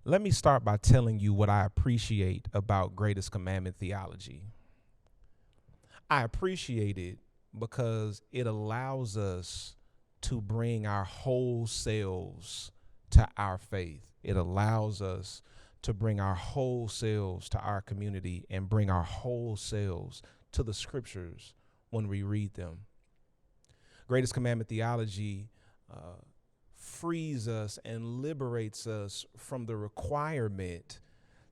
Let me start by telling you what I appreciate about greatest commandment theology. I appreciate it because it allows us to bring our whole selves to our faith. It allows us to bring our whole selves to our community and bring our whole selves to the scriptures when we read them. Greatest commandment theology frees us and liberates us from the requirement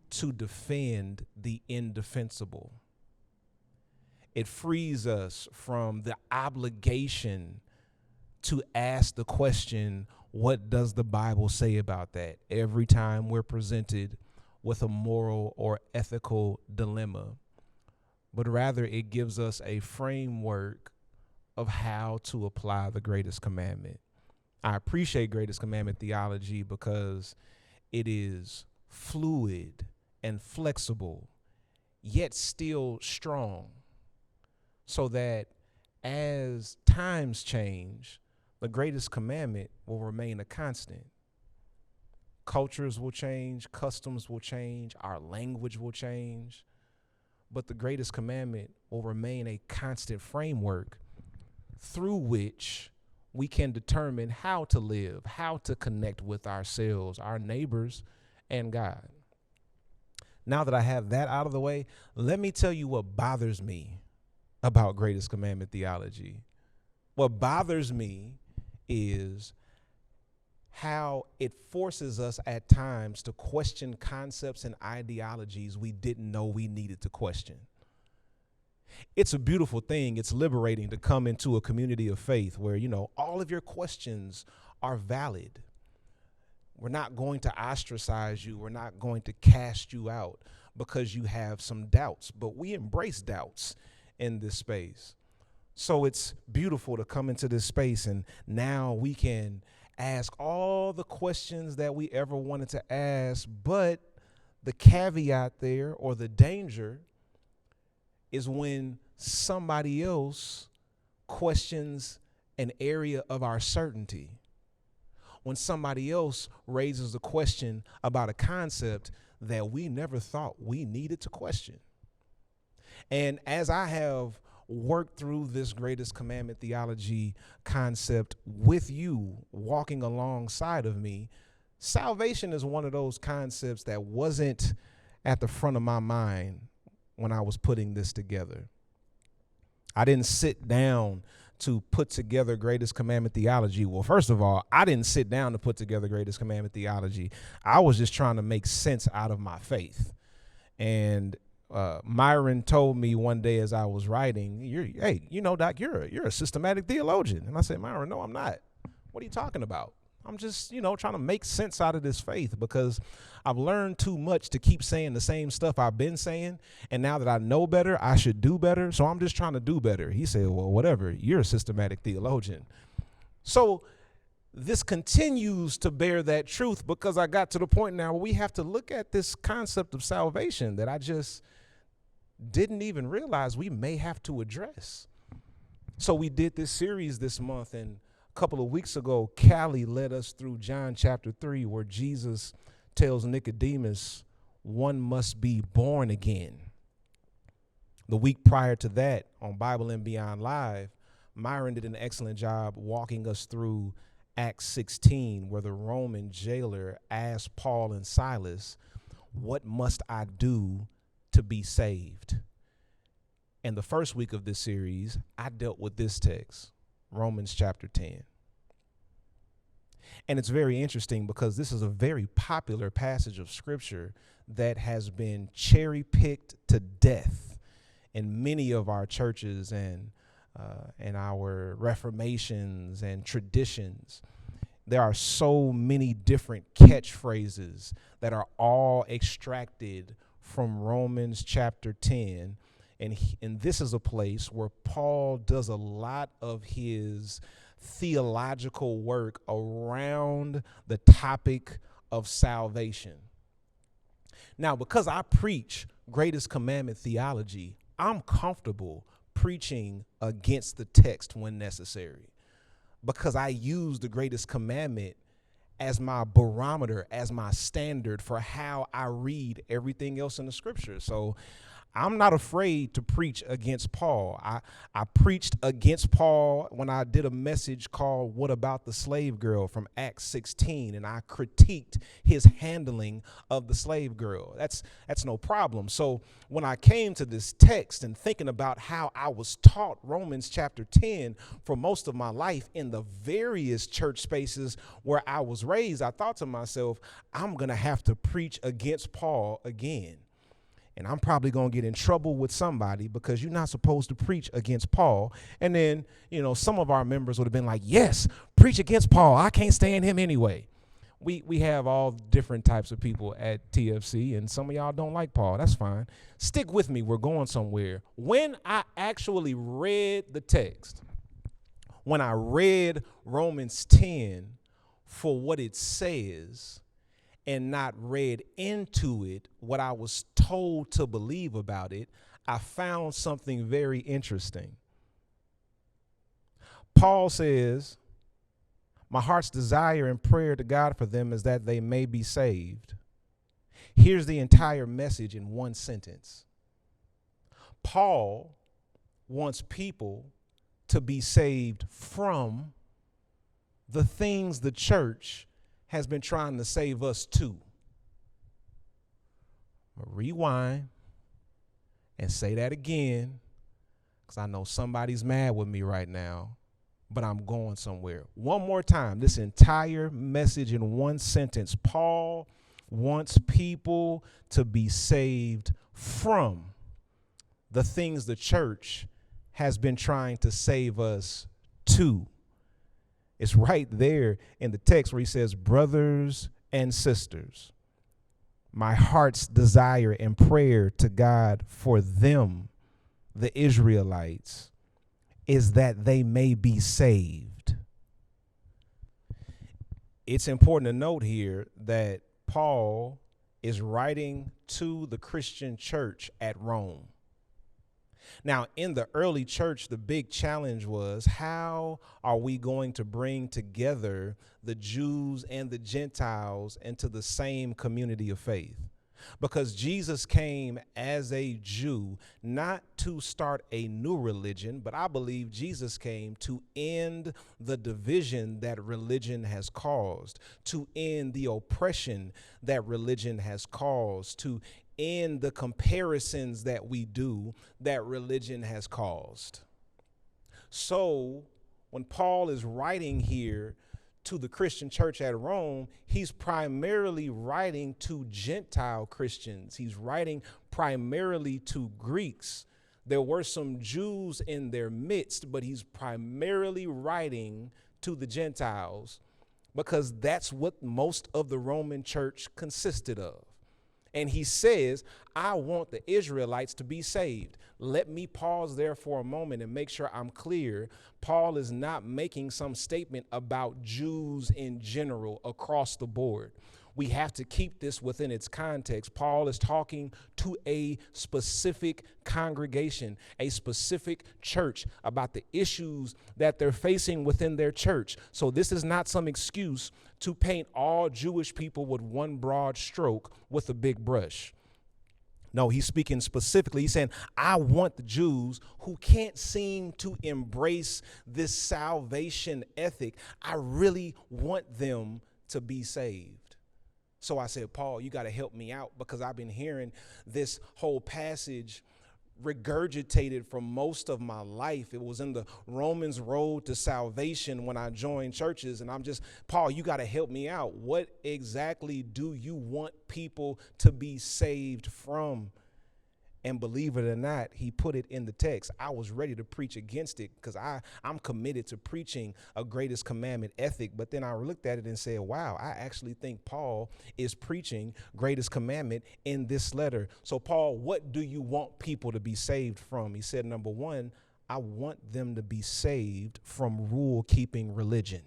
to defend the indefensible. It frees us from the obligation to ask the question, what does the Bible say about that? Every time we're presented with a moral or ethical dilemma, but rather it gives us a framework of how to apply the greatest commandment. I appreciate greatest commandment theology because it is fluid and flexible, yet still strong, so that as times change, the greatest commandment will remain a constant. Cultures will change, customs will change, our language will change, but the greatest commandment will remain a constant framework through which we can determine how to live, how to connect with ourselves, our neighbors, and God. Now that I have that out of the way, let me tell you what bothers me about greatest commandment theology. What bothers me is how it forces us at times to question concepts and ideologies we didn't know we needed to question. It's a beautiful thing. It's liberating to come into a community of faith where, all of your questions are valid. We're not going to ostracize you. We're not going to cast you out because you have some doubts, but we embrace doubts in this space. So it's beautiful to come into this space, and now we can ask all the questions that we ever wanted to ask, but the caveat there, or the danger, is when somebody else questions an area of our certainty. When somebody else raises a question about a concept that we never thought we needed to question. And as I have worked through this greatest commandment theology concept with you, walking alongside of me, salvation is one of those concepts that wasn't at the front of my mind when I was putting this together. I didn't sit down to put together greatest commandment theology. Well, first of all, I didn't sit down to put together greatest commandment theology. I was just trying to make sense out of my faith. And Myron told me one day as I was writing, Doc, you're a systematic theologian. And I said, Myron, no, I'm not. What are you talking about? I'm just, trying to make sense out of this faith because I've learned too much to keep saying the same stuff I've been saying. And now that I know better, I should do better. So I'm just trying to do better. He said, well, whatever, you're a systematic theologian. So this continues to bear that truth because I got to the point now where we have to look at this concept of salvation that I just didn't even realize we may have to address. So we did this series this month, and a couple of weeks ago, Callie led us through John chapter 3, where Jesus tells Nicodemus, one must be born again. The week prior to that, on Bible and Beyond Live, Myron did an excellent job walking us through Acts 16, where the Roman jailer asked Paul and Silas, what must I do to be saved? And the first week of this series, I dealt with this text, Romans chapter 10. And it's very interesting because this is a very popular passage of scripture that has been cherry picked to death in many of our churches and our reformations and traditions. There are so many different catchphrases that are all extracted from Romans chapter 10. And this is a place where Paul does a lot of his theological work around the topic of salvation. Now, because I preach greatest commandment theology, I'm comfortable preaching against the text when necessary, because I use the greatest commandment as my barometer, as my standard for how I read everything else in the scripture. So I'm not afraid to preach against Paul. I preached against Paul when I did a message called What About the Slave Girl from Acts 16, and I critiqued his handling of the slave girl. That's no problem. So when I came to this text and thinking about how I was taught Romans chapter 10 for most of my life in the various church spaces where I was raised, I thought to myself, I'm going to have to preach against Paul again. And I'm probably going to get in trouble with somebody because you're not supposed to preach against Paul. And then, some of our members would have been like, yes, preach against Paul. I can't stand him anyway. We have all different types of people at TFC, and some of y'all don't like Paul. That's fine. Stick with me. We're going somewhere. When I actually read the text, when I read Romans 10 for what it says, and not read into it what I was told to believe about it, I found something very interesting. Paul says, my heart's desire and prayer to God for them is that they may be saved. Here's the entire message in one sentence. Paul wants people to be saved from the things the church has been trying to save us to. Rewind and say that again, because I know somebody's mad with me right now, but I'm going somewhere. One more time, this entire message in one sentence. Paul wants people to be saved from the things the church has been trying to save us to. It's right there in the text where he says, brothers and sisters, my heart's desire and prayer to God for them, the Israelites, is that they may be saved. It's important to note here that Paul is writing to the Christian church at Rome. Now, in the early church, the big challenge was, how are we going to bring together the Jews and the Gentiles into the same community of faith? Because Jesus came as a Jew, not to start a new religion, but I believe Jesus came to end the division that religion has caused, to end the oppression that religion has caused, to end the comparisons that we do that religion has caused. So when Paul is writing here to the Christian church at Rome, he's primarily writing to Gentile Christians. He's writing primarily to Greeks. There were some Jews in their midst, but he's primarily writing to the Gentiles because that's what most of the Roman church consisted of. And he says, I want the Israelites to be saved. Let me pause there for a moment and make sure I'm clear. Paul is not making some statement about Jews in general across the board. We have to keep this within its context. Paul is talking to a specific congregation, a specific church, about the issues that they're facing within their church. So this is not some excuse to paint all Jewish people with one broad stroke with a big brush. No, he's speaking specifically. He's saying, I want the Jews who can't seem to embrace this salvation ethic. I really want them to be saved. So I said, Paul, you got to help me out, because I've been hearing this whole passage regurgitated for most of my life. It was in the Romans Road to Salvation when I joined churches. And Paul, you got to help me out. What exactly do you want people to be saved from? And believe it or not, he put it in the text. I was ready to preach against it because I'm committed to preaching a greatest commandment ethic. But then I looked at it and said, wow, I actually think Paul is preaching greatest commandment in this letter. So, Paul, what do you want people to be saved from? He said, number one, I want them to be saved from rule-keeping religion.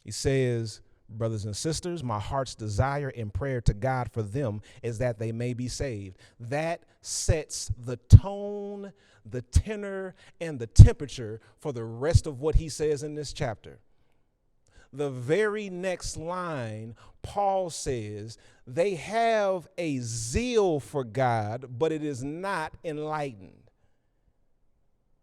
He says, brothers and sisters, my heart's desire and prayer to God for them is that they may be saved. That sets the tone, the tenor, and the temperature for the rest of what he says in this chapter. the very next line, Paul says, they have a zeal for God, but it is not enlightened.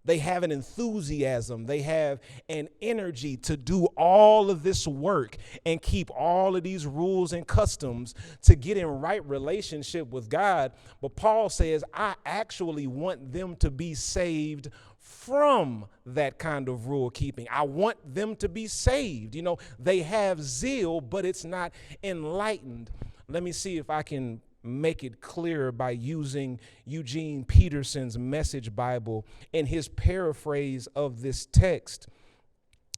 They have an enthusiasm. They have an energy to do all of this work and keep all of these rules and customs to get in right relationship with God. But Paul says, I actually want them to be saved from that kind of rule keeping. I want them to be saved. They have zeal, but it's not enlightened. Let me see if I can make it clearer by using Eugene Peterson's Message Bible in his paraphrase of this text.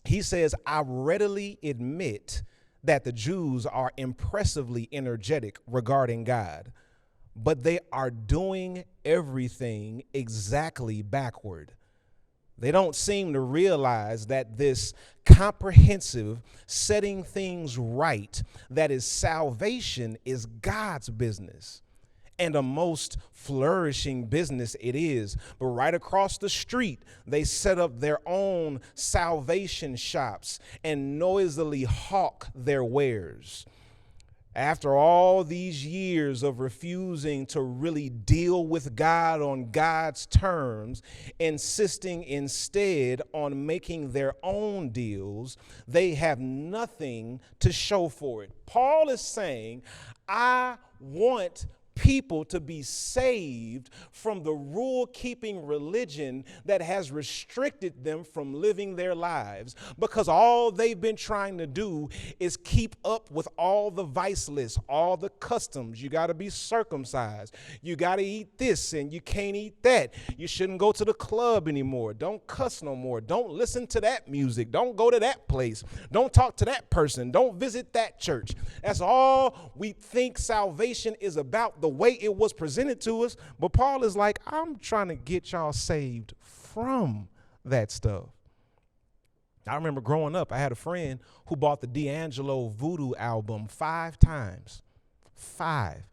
He says, I readily admit that the Jews are impressively energetic regarding God, but they are doing everything exactly backward. They don't seem to realize that this comprehensive setting things right, that is salvation, is God's business, and a most flourishing business it is. But right across the street, they set up their own salvation shops and noisily hawk their wares. After all these years of refusing to really deal with God on God's terms, insisting instead on making their own deals, they have nothing to show for it. Paul is saying, I want people to be saved from the rule-keeping religion that has restricted them from living their lives, because all they've been trying to do is keep up with all the vice lists, all the customs. You got to be circumcised. You got to eat this and you can't eat that. You shouldn't go to the club anymore. Don't cuss no more. Don't listen to that music. Don't go to that place. Don't talk to that person. Don't visit that church. That's all we think salvation is about, the way it was presented to us. But Paul is like, I'm trying to get y'all saved from that stuff. I remember growing up, I had a friend who bought the D'Angelo Voodoo album 5 times. 5.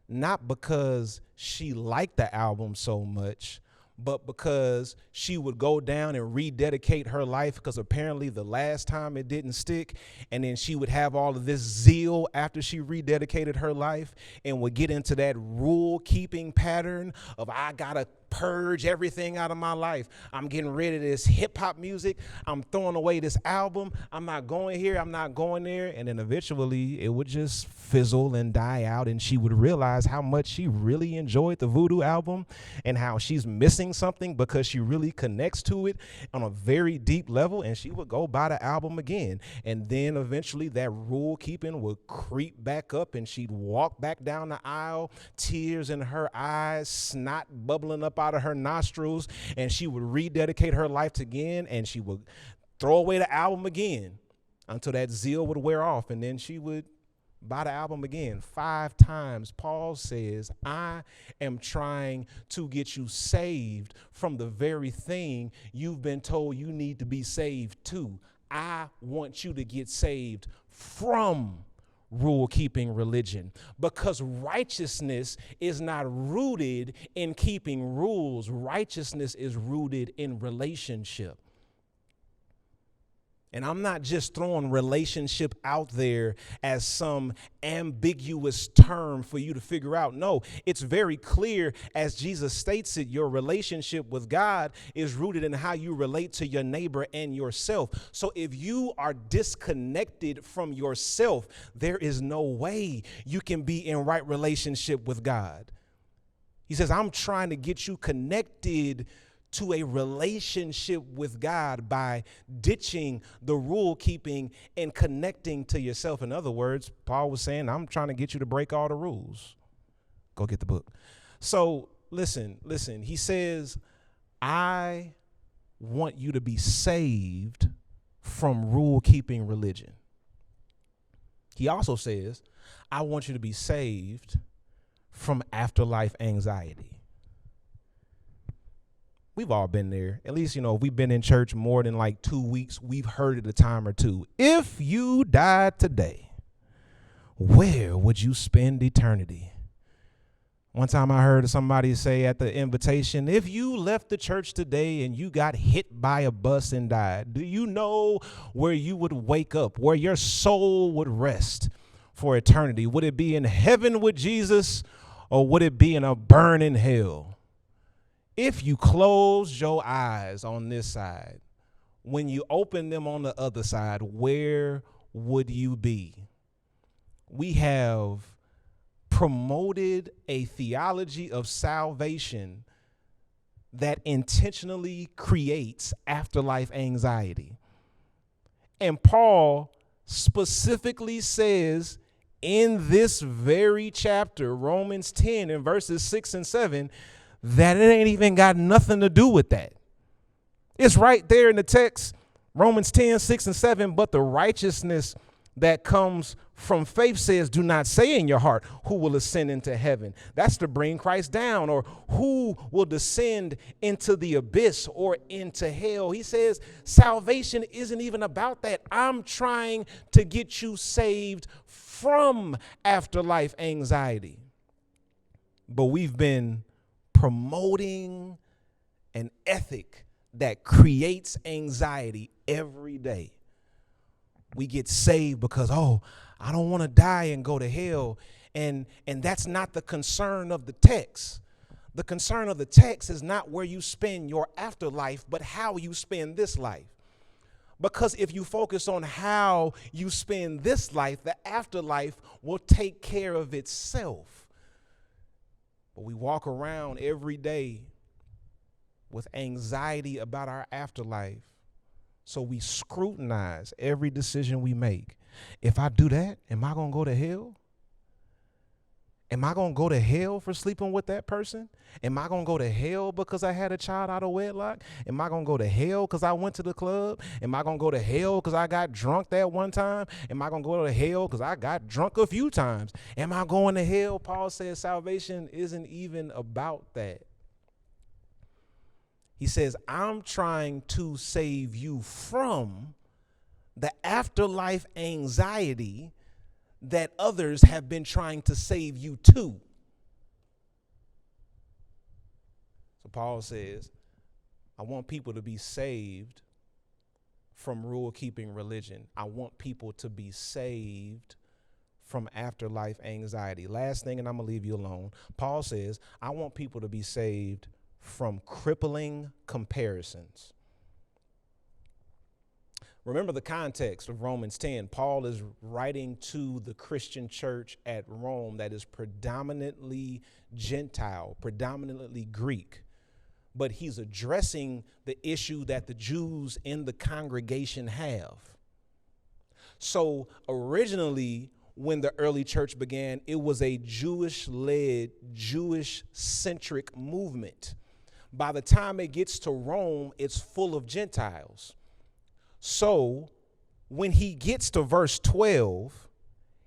Not because she liked the album so much, but because she would go down and rededicate her life, because apparently the last time it didn't stick, and then she would have all of this zeal after she rededicated her life and would get into that rule keeping pattern of, I gotta purge everything out of my life. I'm getting rid of this hip hop music. I'm throwing away this album. I'm not going here. I'm not going there. And then eventually it would just fizzle and die out. And she would realize how much she really enjoyed the Voodoo album and how she's missing something because she really connects to it on a very deep level. And she would go buy the album again. And then eventually that rule keeping would creep back up and she'd walk back down the aisle, tears in her eyes, snot bubbling up out of her nostrils, and she would rededicate her life again, and she would throw away the album again until that zeal would wear off, and then she would buy the album again. 5 times Paul says, I am trying to get you saved from the very thing you've been told you need to be saved to. I want you to get saved from rule-keeping religion, because righteousness is not rooted in keeping rules. Righteousness is rooted in relationship. And I'm not just throwing relationship out there as some ambiguous term for you to figure out. No, it's very clear, as Jesus states it, your relationship with God is rooted in how you relate to your neighbor and yourself. So if you are disconnected from yourself, there is no way you can be in right relationship with God. He says, I'm trying to get you connected to a relationship with God by ditching the rule keeping and connecting to yourself. In other words, Paul was saying, I'm trying to get you to break all the rules. Go get the book. So listen, he says, I want you to be saved from rule keeping religion. He also says, I want you to be saved from afterlife anxiety. We've all been there. At least, if we've been in church more than like 2 weeks, we've heard it a time or two. If you died today, where would you spend eternity? One time I heard somebody say at the invitation, if you left the church today and you got hit by a bus and died, do you know where you would wake up, where your soul would rest for eternity? Would it be in heaven with Jesus or would it be in a burning hell? If you closed your eyes on this side, when you open them on the other side, where would you be? We have promoted a theology of salvation that intentionally creates afterlife anxiety. And Paul specifically says in this very chapter, Romans 10 and verses 6 and 7, that it ain't even got nothing to do with that. It's right there in the text, Romans 10, 6 and 7, but the righteousness that comes from faith says, do not say in your heart, who will ascend into heaven? That's to bring Christ down, or who will descend into the abyss or into hell? He says salvation isn't even about that. I'm trying to get you saved from afterlife anxiety. But we've been promoting an ethic that creates anxiety every day. We get saved because, I don't want to die and go to hell. And that's not the concern of the text. The concern of the text is not where you spend your afterlife, but how you spend this life. Because if you focus on how you spend this life, the afterlife will take care of itself. But we walk around every day with anxiety about our afterlife. So we scrutinize every decision we make. If I do that, am I going to go to hell? Am I going to go to hell for sleeping with that person? Am I going to go to hell because I had a child out of wedlock? Am I going to go to hell because I went to the club? Am I going to go to hell because I got drunk that one time? Am I going to go to hell because I got drunk a few times? Am I going to hell? Paul says salvation isn't even about that. He says, I'm trying to save you from the afterlife anxiety that others have been trying to save you to. So Paul says, I want people to be saved from rule-keeping religion. I want people to be saved from afterlife anxiety. Last thing, and I'm going to leave you alone. Paul says, I want people to be saved from crippling comparisons. Remember the context of Romans 10. Paul is writing to the Christian church at Rome that is predominantly Gentile, predominantly Greek. But he's addressing the issue that the Jews in the congregation have. So originally, when the early church began, it was a Jewish-led, Jewish-centric movement. By the time it gets to Rome, it's full of Gentiles. So when he gets to verse 12,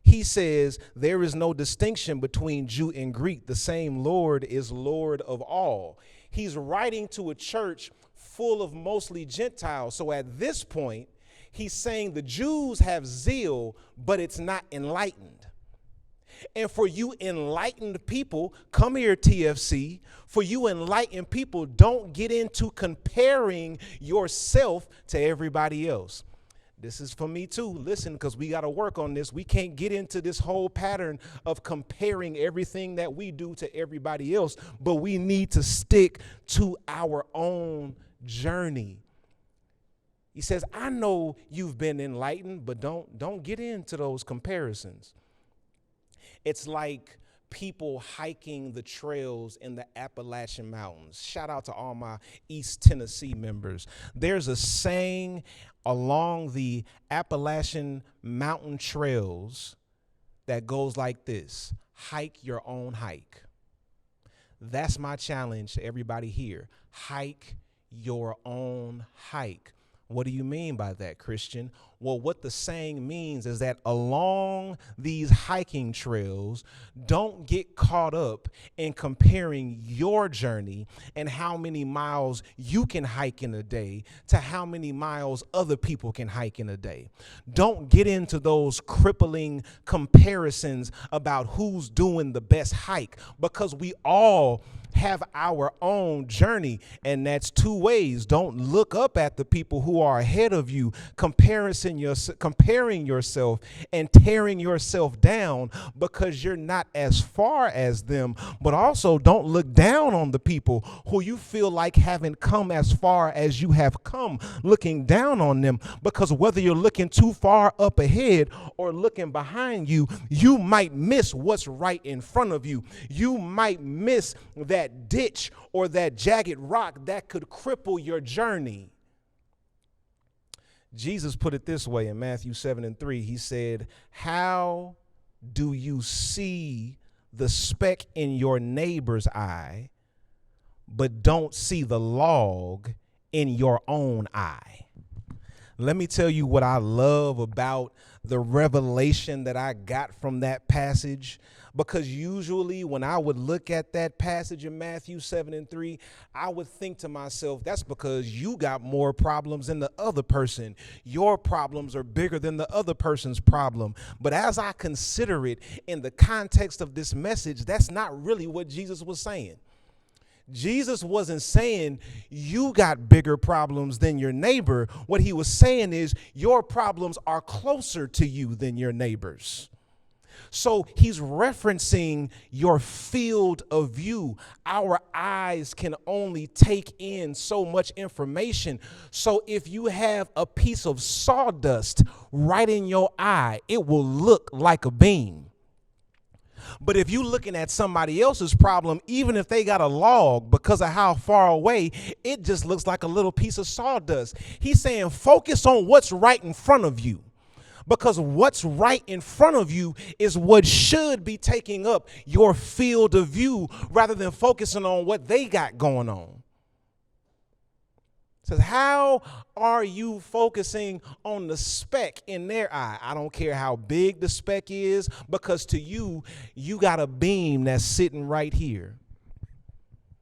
he says, there is no distinction between Jew and Greek. The same Lord is Lord of all. He's writing to a church full of mostly Gentiles. So at this point, he's saying the Jews have zeal, but it's not enlightened. And for you enlightened people, come here, TFC. For you enlightened people, don't get into comparing yourself to everybody else. This is for me too. Listen, because we got to work on this. We can't get into this whole pattern of comparing everything that we do to everybody else, but we need to stick to our own journey. He says, I know you've been enlightened, but don't get into those comparisons. It's like people hiking the trails in the Appalachian Mountains. Shout out to all my East Tennessee members. There's a saying along the Appalachian Mountain trails that goes like this: hike your own hike. That's my challenge to everybody here. Hike your own hike. What do you mean by that, Christian? Well, what the saying means is that along these hiking trails, don't get caught up in comparing your journey and how many miles you can hike in a day to how many miles other people can hike in a day. Don't get into those crippling comparisons about who's doing the best hike, because we all have our own journey, and that's two ways. Don't look up at the people who are ahead of you, comparing yourself and tearing yourself down because you're not as far as them. But also don't look down on the people who you feel like haven't come as far as you have come, looking down on them, because whether you're looking too far up ahead or looking behind you, you might miss what's right in front of you. You might miss that ditch or that jagged rock that could cripple your journey. Jesus put it this way in Matthew 7:3. He said, "How do you see the speck in your neighbor's eye, but don't see the log in your own eye?" Let me tell you what I love about the revelation that I got from that passage, because usually when I would look at that passage in Matthew 7:3, I would think to myself, that's because you got more problems than the other person. Your problems are bigger than the other person's problem. But as I consider it in the context of this message, that's not really what Jesus was saying. Jesus wasn't saying you got bigger problems than your neighbor. What he was saying is your problems are closer to you than your neighbor's. So he's referencing your field of view. Our eyes can only take in so much information. So if you have a piece of sawdust right in your eye, it will look like a beam. But if you're looking at somebody else's problem, even if they got a log, because of how far away, it just looks like a little piece of sawdust. He's saying focus on what's right in front of you, because what's right in front of you is what should be taking up your field of view rather than focusing on what they got going on. Says, how are you focusing on the speck in their eye? I don't care how big the speck is, because to you, you got a beam that's sitting right here.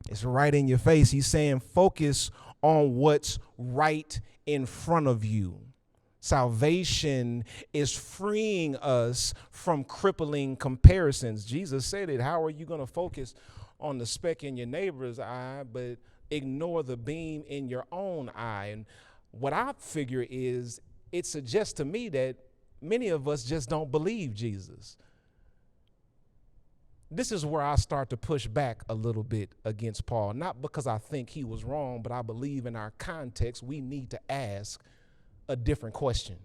It's right in your face. He's saying focus on what's right in front of you. Salvation is freeing us from crippling comparisons. Jesus said it. How are you going to focus on the speck in your neighbor's eye, but ignore the beam in your own eye? And what I figure is, it suggests to me that many of us just don't believe Jesus. This is where I start to push back a little bit against Paul, not because I think he was wrong, but I believe in our context we need to ask a different question.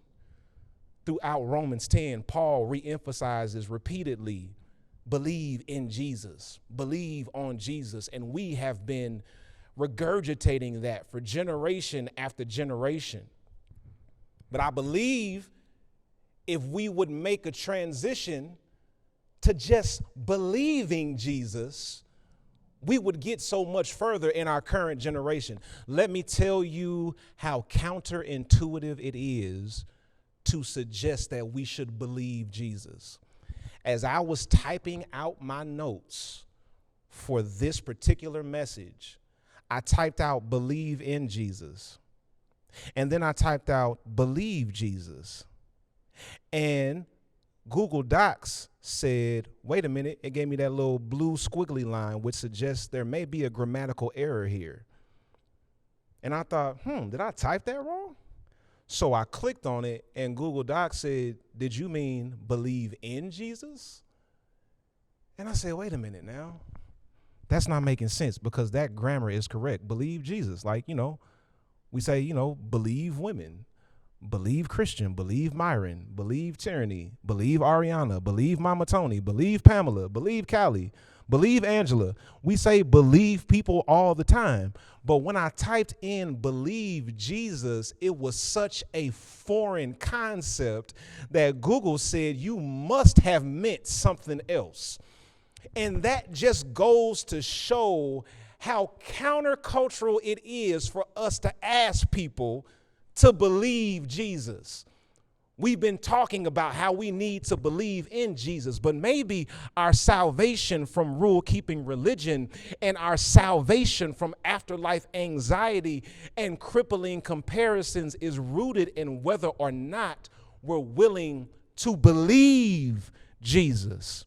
Throughout Romans 10, Paul reemphasizes repeatedly, believe in Jesus, believe on Jesus, and we have been regurgitating that for generation after generation. But I believe if we would make a transition to just believing Jesus, we would get so much further in our current generation. Let me tell you how counterintuitive it is to suggest that we should believe Jesus. As I was typing out my notes for this particular message, I typed out believe in Jesus. And then I typed out believe Jesus. And Google Docs said, wait a minute, it gave me that little blue squiggly line, which suggests there may be a grammatical error here. And I thought, did I type that wrong? So I clicked on it, and Google Docs said, did you mean believe in Jesus? And I said, wait a minute now. That's not making sense, because that grammar is correct. Believe Jesus. Like, we say, believe women. Believe Christian, believe Myron, believe Tyranny, believe Ariana, believe Mama Tony, believe Pamela, believe Callie, believe Angela. We say believe people all the time. But when I typed in believe Jesus, it was such a foreign concept that Google said you must have meant something else. And that just goes to show how countercultural it is for us to ask people to believe Jesus. We've been talking about how we need to believe in Jesus, but maybe our salvation from rule-keeping religion and our salvation from afterlife anxiety and crippling comparisons is rooted in whether or not we're willing to believe Jesus.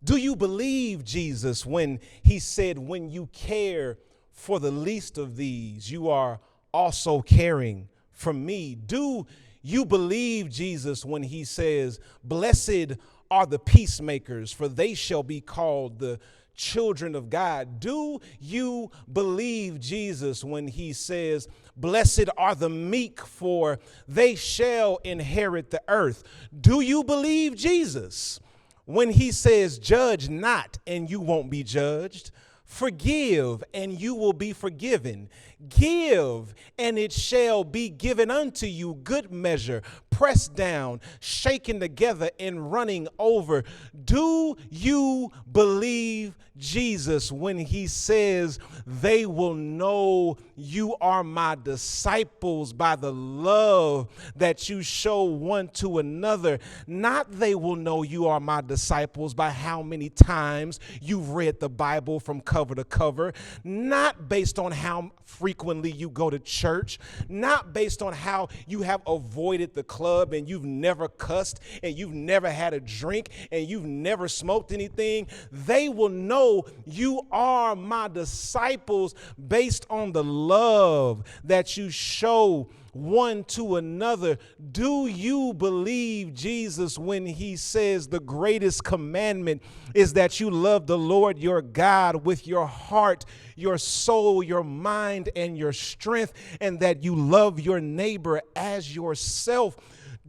Do you believe Jesus when he said, when you care for the least of these, you are also caring from me? Do you believe Jesus when he says, blessed are the peacemakers, for they shall be called the children of God? Do you believe Jesus when he says, blessed are the meek, for they shall inherit the earth? Do you believe Jesus when he says, judge not and you won't be judged? Forgive and you will be forgiven. Give and it shall be given unto you. Good measure, pressed down, shaken together, and running over. Do you believe Jesus when he says they will know you are my disciples by the love that you show one to another? Not they will know you are my disciples by how many times you've read the Bible from cover to cover, not based on how frequently you go to church, not based on how you have avoided the club and you've never cussed and you've never had a drink and you've never smoked anything. They will know you are my disciples based on the love that you show one to another. Do you believe Jesus when he says the greatest commandment is that you love the Lord your God with your heart, your soul, your mind, and your strength, and that you love your neighbor as yourself?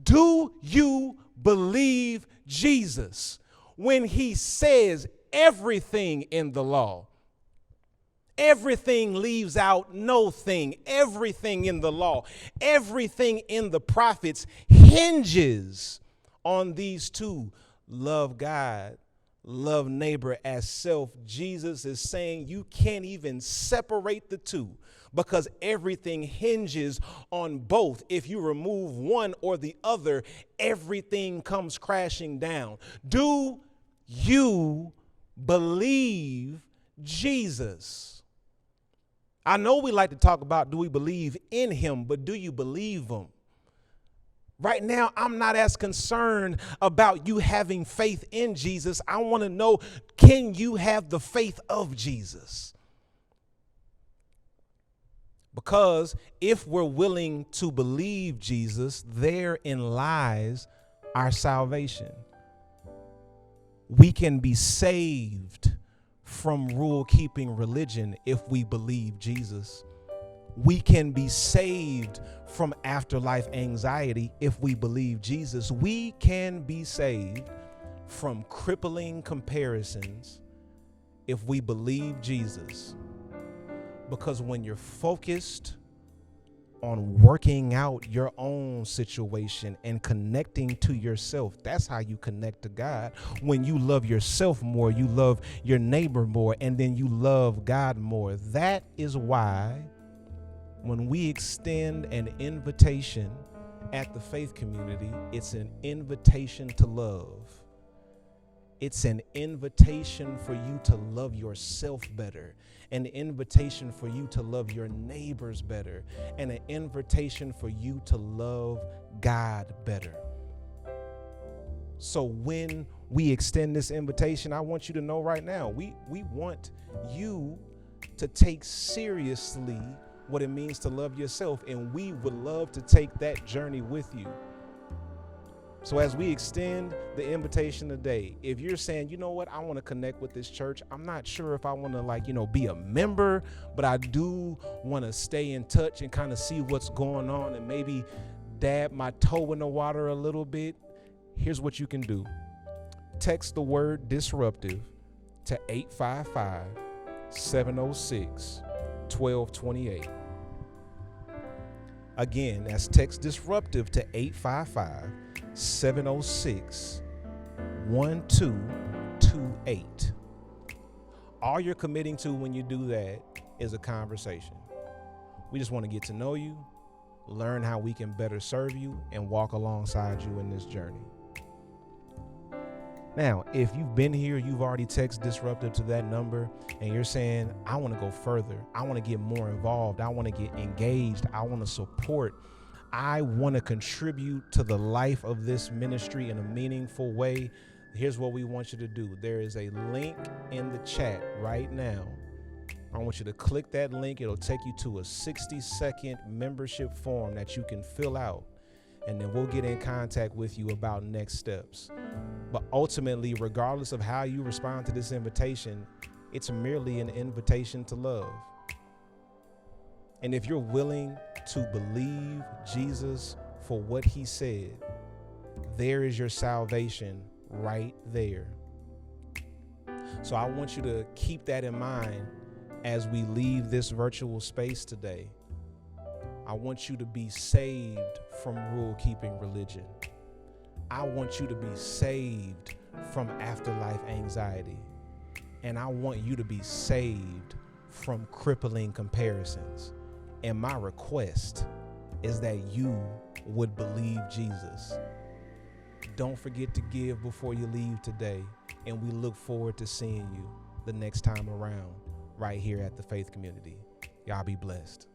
Do you believe Jesus when he says everything in the law? Everything leaves out no thing. Everything in the law, everything in the prophets hinges on these two: love God, love neighbor as self. Jesus is saying you can't even separate the two because everything hinges on both. If you remove one or the other, everything comes crashing down. Do you believe Jesus? I know we like to talk about, do we believe in him, but do you believe him? Right now, I'm not as concerned about you having faith in Jesus. I want to know, can you have the faith of Jesus? Because if we're willing to believe Jesus, therein lies our salvation. We can be saved from rule-keeping religion if we believe Jesus. We can be saved from afterlife anxiety if we believe Jesus. We can be saved from crippling comparisons if we believe Jesus. Because when you're focused on working out your own situation and connecting to yourself, that's how you connect to God. When you love yourself more, you love your neighbor more, and then you love God more. That is why when we extend an invitation at the faith community, it's an invitation to love. It's an invitation for you to love yourself better, an invitation for you to love your neighbors better, and an invitation for you to love God better. So when we extend this invitation, I want you to know right now, we want you to take seriously what it means to love yourself, and we would love to take that journey with you. So as we extend the invitation today, if you're saying, you know what, I want to connect with this church, I'm not sure if I want to be a member, but I do want to stay in touch and kind of see what's going on and maybe dab my toe in the water a little bit, here's what you can do. Text the word disruptive to 855-706-1228. Again, that's text disruptive to 855-706-1228. All you're committing to when you do that is a conversation. We just want to get to know you, learn how we can better serve you, and walk alongside you in this journey. Now, if you've been here, you've already texted Disruptive to that number, and you're saying, I want to go further. I want to get more involved. I want to get engaged. I want to support. I want to contribute to the life of this ministry in a meaningful way. Here's what we want you to do. There is a link in the chat right now. I want you to click that link. It'll take you to a 60-second membership form that you can fill out, and then we'll get in contact with you about next steps. But ultimately, regardless of how you respond to this invitation, it's merely an invitation to love. And if you're willing to believe Jesus for what he said, there is your salvation right there. So I want you to keep that in mind as we leave this virtual space today. I want you to be saved from rule-keeping religion. I want you to be saved from afterlife anxiety. And I want you to be saved from crippling comparisons. And my request is that you would believe Jesus. Don't forget to give before you leave today. And we look forward to seeing you the next time around right here at the Faith Community. Y'all be blessed.